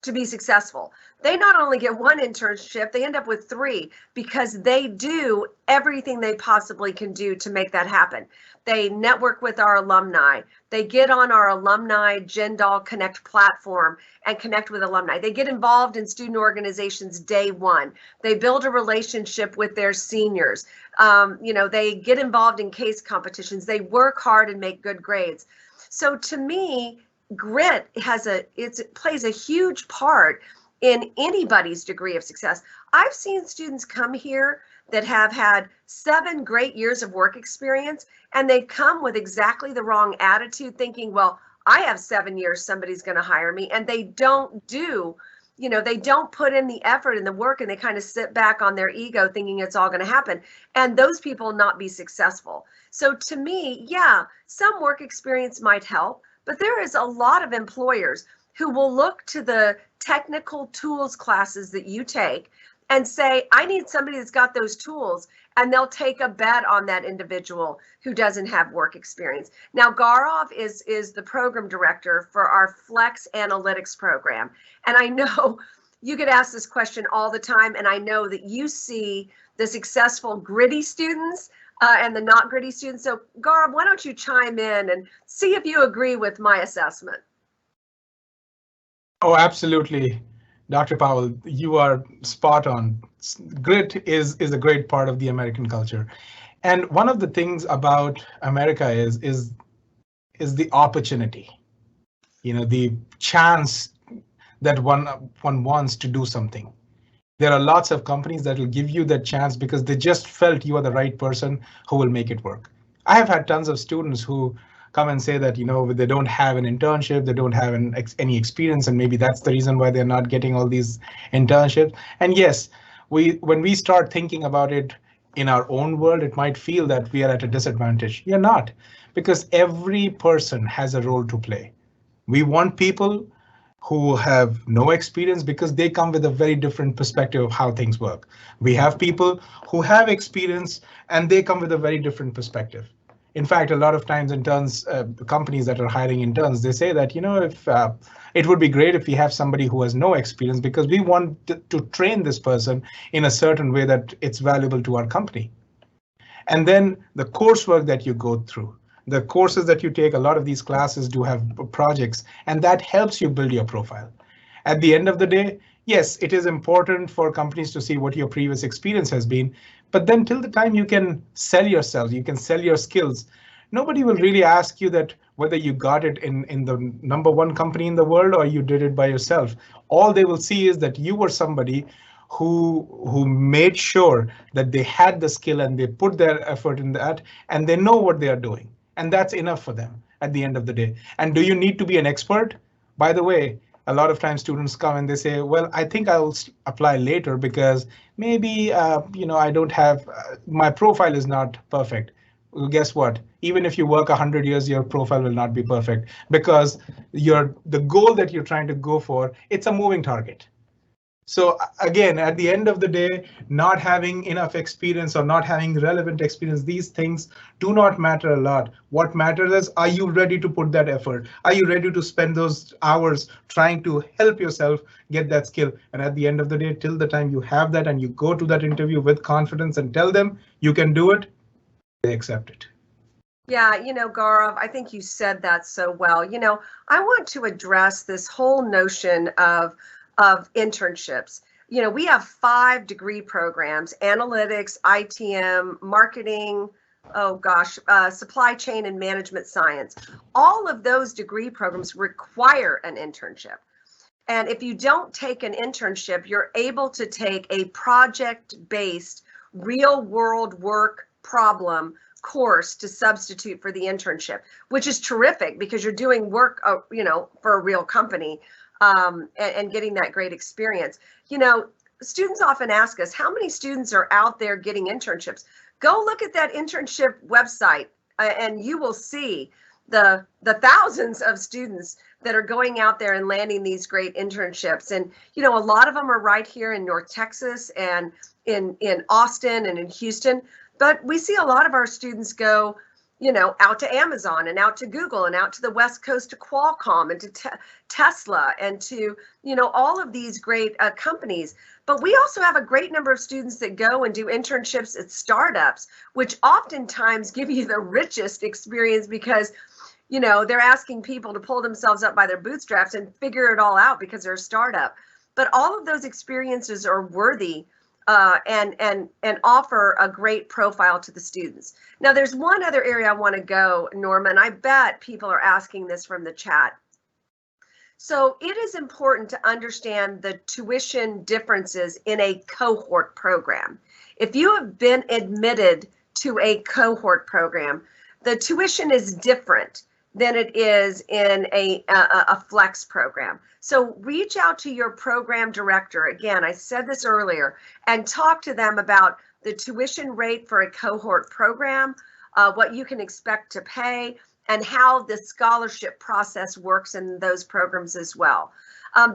to be successful. They not only get one internship, they end up with 3 because they do everything they possibly can do to make that happen. They network with our alumni. They get on our alumni Jindal Connect platform and connect with alumni. They get involved in student organizations day one. They build a relationship with their seniors. They get involved in case competitions. They work hard and make good grades. So to me, grit plays a huge part in anybody's degree of success. I've seen students come here that have had 7 great years of work experience, and they come with exactly the wrong attitude, thinking, well, I have 7 years, somebody's going to hire me, and they don't they don't put in the effort and the work, and they kind of sit back on their ego thinking it's all going to happen, and those people will not be successful. So to me, yeah, some work experience might help, but there is a lot of employers who will look to the technical tools classes that you take and say, I need somebody that's got those tools, and they'll take a bet on that individual who doesn't have work experience. Now, Gaurav is the program director for our Flex Analytics program. And I know you get asked this question all the time, and I know that you see the successful gritty students and the not gritty students. So Gaurav, why don't you chime in and see if you agree with my assessment? Oh, absolutely. Dr. Powell, you are spot on. Grit is a great part of the American culture. And one of the things about America is the opportunity, the chance that one wants to do something. There are lots of companies that will give you that chance because they just felt you are the right person who will make it work. I have had tons of students who come and say that, they don't have an internship, they don't have any experience, and maybe that's the reason why they're not getting all these internships. And yes, when we start thinking about it in our own world, it might feel that we are at a disadvantage. You're not, because every person has a role to play. We want people who have no experience because they come with a very different perspective of how things work. We have people who have experience and they come with a very different perspective. In fact, a lot of times interns, companies that are hiring interns, they say that, if it would be great if we have somebody who has no experience because we want to train this person in a certain way that it's valuable to our company. And then the coursework that you go through, the courses that you take, a lot of these classes do have projects, and that helps you build your profile. At the end of the day, yes, it is important for companies to see what your previous experience has been, but then till the time you can sell yourself, you can sell your skills, nobody will really ask you that whether you got it in the #1 company in the world or you did it by yourself. All they will see is that you were somebody who made sure that they had the skill and they put their effort in that and they know what they are doing. And that's enough for them at the end of the day. And do you need to be an expert? By the way, a lot of times students come and they say, well, I think I'll apply later because maybe, I don't have, my profile is not perfect. Well, guess what? Even if you work 100 years, your profile will not be perfect because the goal that you're trying to go for, it's a moving target. So again, at the end of the day, not having enough experience or not having relevant experience, these things do not matter a lot. What matters is, are you ready to put that effort? Are you ready to spend those hours trying to help yourself get that skill? And at the end of the day, till the time you have that and you go to that interview with confidence and tell them you can do it, they accept it. Yeah, Gaurav, I think you said that so well. I want to address this whole notion of internships. We have 5 degree programs: analytics, ITM, marketing, supply chain and management science. All of those degree programs require an internship. And if you don't take an internship, you're able to take a project-based real world work problem course to substitute for the internship, which is terrific because you're doing work, for a real company, and getting that great experience. Students often ask us, how many students are out there getting internships? Go look at that internship website, and you will see the thousands of students that are going out there and landing these great internships. And, a lot of them are right here in North Texas and in Austin and in Houston. But we see a lot of our students go, out to Amazon and out to Google and out to the West Coast to Qualcomm and to Tesla and to, all of these great companies. But we also have a great number of students that go and do internships at startups, which oftentimes give you the richest experience because, they're asking people to pull themselves up by their bootstraps and figure it all out because they're a startup. But all of those experiences are worthy and offer a great profile to the students. Now, there's one other area I want to go, Norma, and I bet people are asking this from the chat. So it is important to understand the tuition differences in a cohort program. If you have been admitted to a cohort program, the tuition is different than it is in a flex program. So reach out to your program director. Again, I said this earlier, and talk to them about the tuition rate for a cohort program, what you can expect to pay, and how the scholarship process works in those programs as well.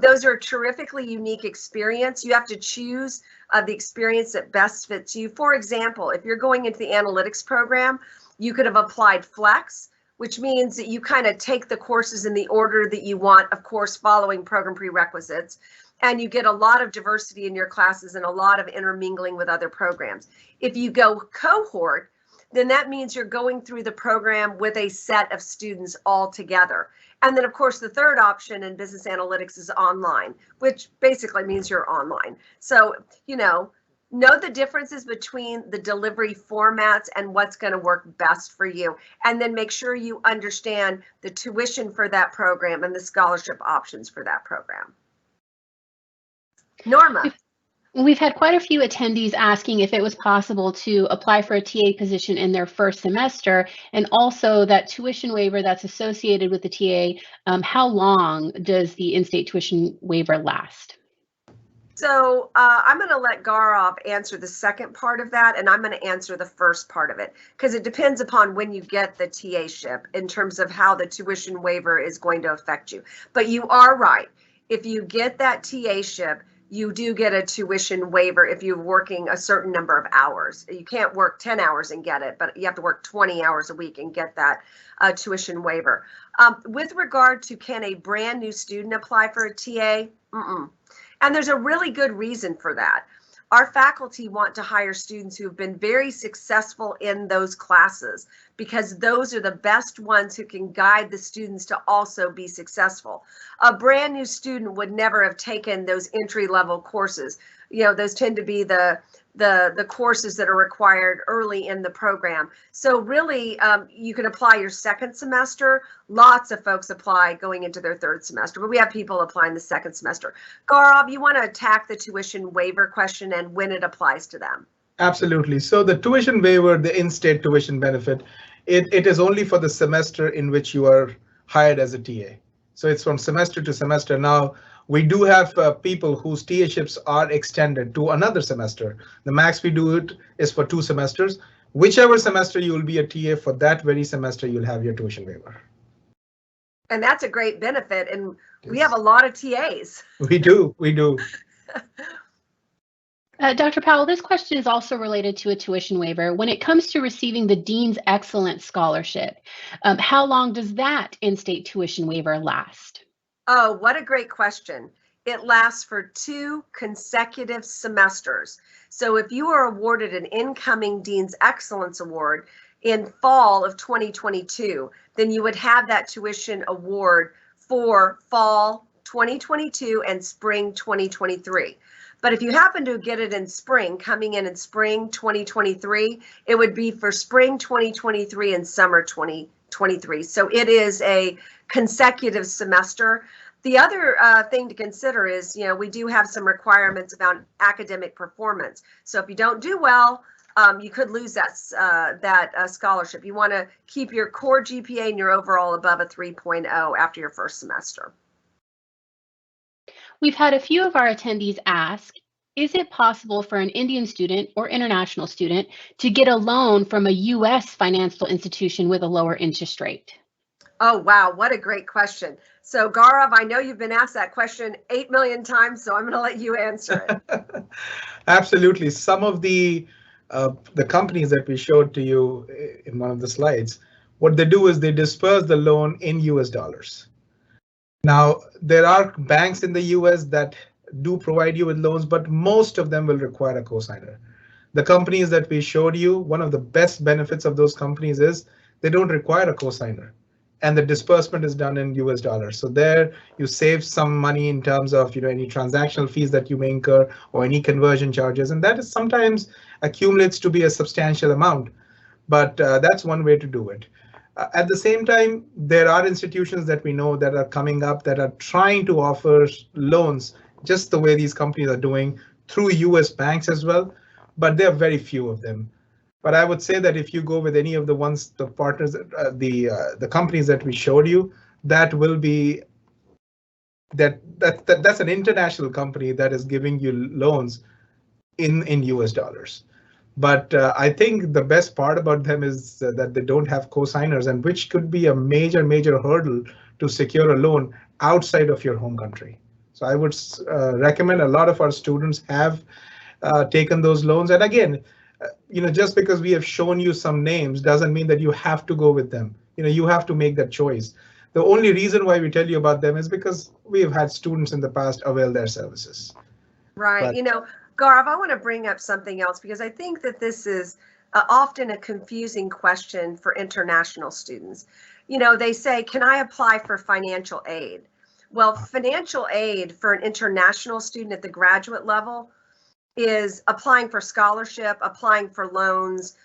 Those are a terrifically unique experience. You have to choose the experience that best fits you. For example, if you're going into the analytics program, you could have applied flex, which means that you kind of take the courses in the order that you want, of course, following program prerequisites, and you get a lot of diversity in your classes and a lot of intermingling with other programs. If you go cohort, then that means you're going through the program with a set of students all together. And then, of course, the third option in business analytics is online, which basically means you're online. So, know the differences between the delivery formats and what's going to work best for you. And then make sure you understand the tuition for that program and the scholarship options for that program. Norma. We've had quite a few attendees asking if it was possible to apply for a TA position in their first semester, and also that tuition waiver that's associated with the TA. How long does the in-state tuition waiver last? So I'm going to let Gaurav answer the second part of that, and I'm going to answer the first part of it, because it depends upon when you get the TA-ship in terms of how the tuition waiver is going to affect you. But you are right. If you get that TA-ship, you do get a tuition waiver if you're working a certain number of hours. You can't work 10 hours and get it, but you have to work 20 hours a week and get that tuition waiver. With regard to, can a brand new student apply for a TA? And there's a really good reason for that. Our faculty want to hire students who have been very successful in those classes, because those are the best ones who can guide the students to also be successful. A brand new student would never have taken those entry-level courses. Those tend to be the courses that are required early in the program. So really, you can apply your second semester. Lots of folks apply going into their third semester, but we have people applying the second semester. Gaurav, you want to attack the tuition waiver question and when it applies to them? Absolutely. So the tuition waiver, the in-state tuition benefit, it is only for the semester in which you are hired as a TA. So it's from semester to semester. Now, we do have people whose TA-ships are extended to another semester. The max we do it is for 2 semesters. Whichever semester you will be a TA, for that very semester, you'll have your tuition waiver. And that's a great benefit. And we have a lot of TAs. We do. Dr. Powell, this question is also related to a tuition waiver. When it comes to receiving the Dean's Excellence Scholarship, how long does that in-state tuition waiver last? Oh, what a great question. It lasts for 2 consecutive semesters. So if you are awarded an incoming Dean's Excellence Award in fall of 2022, then you would have that tuition award for fall 2022 and spring 2023. But if you happen to get it in spring, coming in spring 2023, it would be for spring 2023 and summer 2023. So it is a consecutive semester. The other thing to consider is, we do have some requirements about academic performance. So if you don't do well, you could lose that scholarship. You want to keep your core GPA and your overall above a 3.0 after your first semester. We've had a few of our attendees ask, is it possible for an Indian student or international student to get a loan from a U.S. financial institution with a lower interest rate? Oh, wow. What a great question. So Gaurav, I know you've been asked that question 8 million times, so I'm going to let you answer it. Absolutely. Some of the companies that we showed to you in one of the slides, what they do is they disperse the loan in US dollars. Now, there are banks in the US that do provide you with loans, but most of them will require a cosigner. The companies that we showed you, one of the best benefits of those companies is they don't require a cosigner, and the disbursement is done in US dollars. So there you save some money in terms of any transactional fees that you may incur or any conversion charges, and that is sometimes accumulates to be a substantial amount. But that's one way to do it. At the same time, there are institutions that we know that are coming up that are trying to offer loans just the way these companies are doing through US banks as well, but there are very few of them. But I would say that if you go with any of the partners, the companies that we showed you, that will be that's an international company that is giving you loans in US dollars. But I think the best part about them is that they don't have cosigners, and which could be a major hurdle to secure a loan outside of your home country. So I would recommend, a lot of our students have taken those loans. And again, just because we have shown you some names doesn't mean that you have to go with them. You have to make that choice. The only reason why we tell you about them is because we have had students in the past avail their services. Right. But, Gaurav, I want to bring up something else, because I think that this is often a confusing question for international students. They say, can I apply for financial aid? Well, financial aid for an international student at the graduate level is applying for scholarship, applying for loans,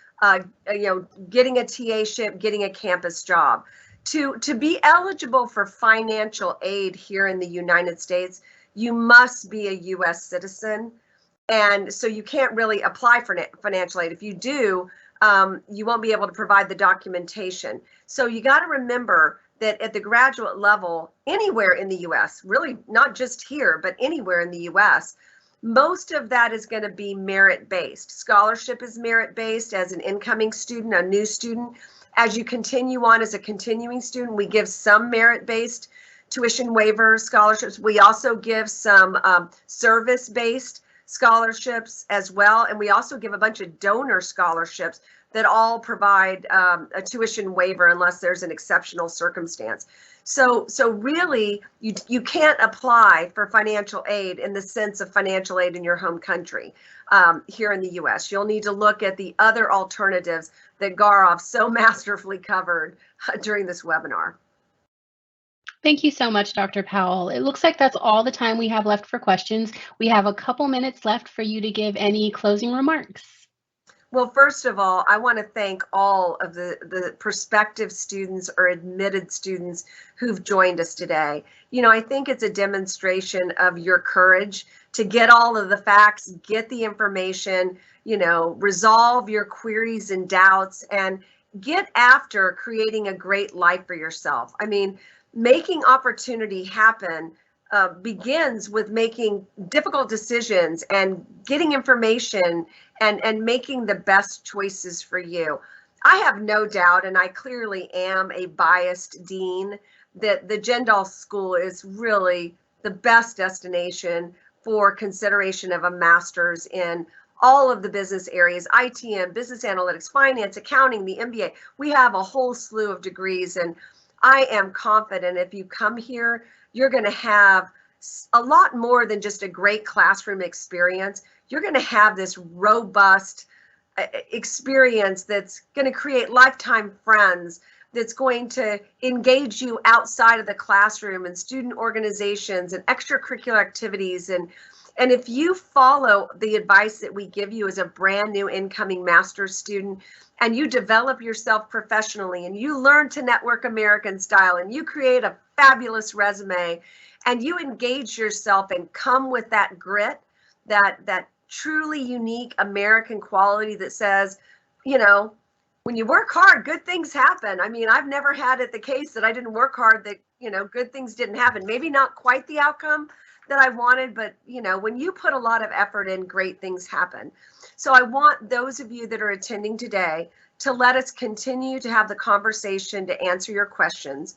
getting a TA-ship, getting a campus job. To be eligible for financial aid here in the United States, you must be a U.S. citizen. And so you can't really apply for financial aid. If you do, you won't be able to provide the documentation. So you got to remember that at the graduate level, anywhere in the U.S., really not just here, but anywhere in the U.S., most of that is going to be merit-based. Scholarship is merit-based as an incoming student, a new student. As you continue on as a continuing student, we give some merit-based tuition waiver scholarships. We also give some service-based scholarships as well. And we also give a bunch of donor scholarships that all provide a tuition waiver unless there's an exceptional circumstance. So really, you can't apply for financial aid in the sense of financial aid in your home country here in the US. You'll need to look at the other alternatives that Gaurav so masterfully covered during this webinar. Thank you so much, Dr. Powell. It looks like that's all the time we have left for questions. We have a couple minutes left for you to give any closing remarks. Well, first of all, I want to thank all of the prospective students or admitted students who've joined us today. I think it's a demonstration of your courage to get all of the facts, get the information, resolve your queries and doubts, and get after creating a great life for yourself. I mean, making opportunity happen begins with making difficult decisions and getting information and making the best choices for you. I have no doubt, and I clearly am a biased dean, that the Jindal School is really the best destination for consideration of a master's in all of the business areas: ITM, business analytics, finance, accounting, the MBA. We have a whole slew of degrees, and I am confident if you come here, you're going to have a lot more than just a great classroom experience. You're going to have this robust experience that's going to create lifetime friends, that's going to engage you outside of the classroom and student organizations and extracurricular activities. And if you follow the advice that we give you as a brand new incoming master's student, and you develop yourself professionally, and you learn to network American style, and you create a fabulous resume, and you engage yourself and come with that grit, that truly unique American quality that says, you know, when you work hard, good things happen. I mean, I've never had it the case that I didn't work hard, that, you know, good things didn't happen. Maybe not quite the outcome that I wanted, but, you know, when you put a lot of effort in, great things happen. So I want those of you that are attending today to let us continue to have the conversation, to answer your questions.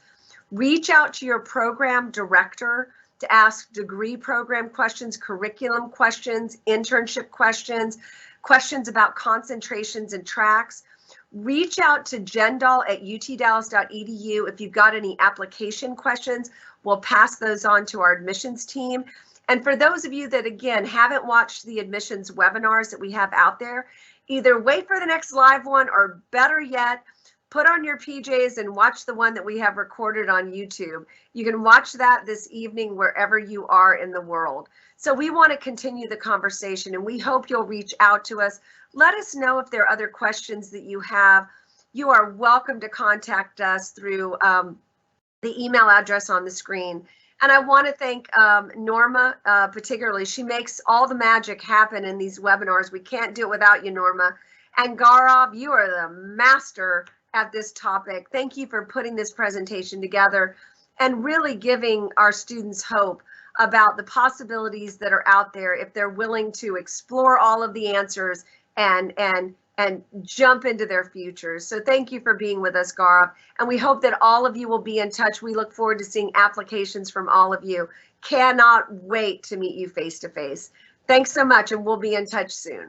Reach out to your program director to ask degree program questions, curriculum questions, internship questions, questions about concentrations and tracks. Reach out to jindal@utdallas.edu if you've got any application questions. We'll pass those on to our admissions team. And for those of you that, again, haven't watched the admissions webinars that we have out there, either wait for the next live one, or better yet, put on your PJs and watch the one that we have recorded on YouTube. You can watch that this evening wherever you are in the world. So we want to continue the conversation, and we hope you'll reach out to us. Let us know if there are other questions that you have. You are welcome to contact us through the email address on the screen. And I want to thank Norma, particularly. She makes all the magic happen in these webinars. We can't do it without you, Norma. And Gaurav, you are the master at this topic. Thank you for putting this presentation together and really giving our students hope about the possibilities that are out there if they're willing to explore all of the answers and jump into their futures. So thank you for being with us, Gaurav. And we hope that all of you will be in touch. We look forward to seeing applications from all of you. Cannot wait to meet you face to face. Thanks so much, and we'll be in touch soon.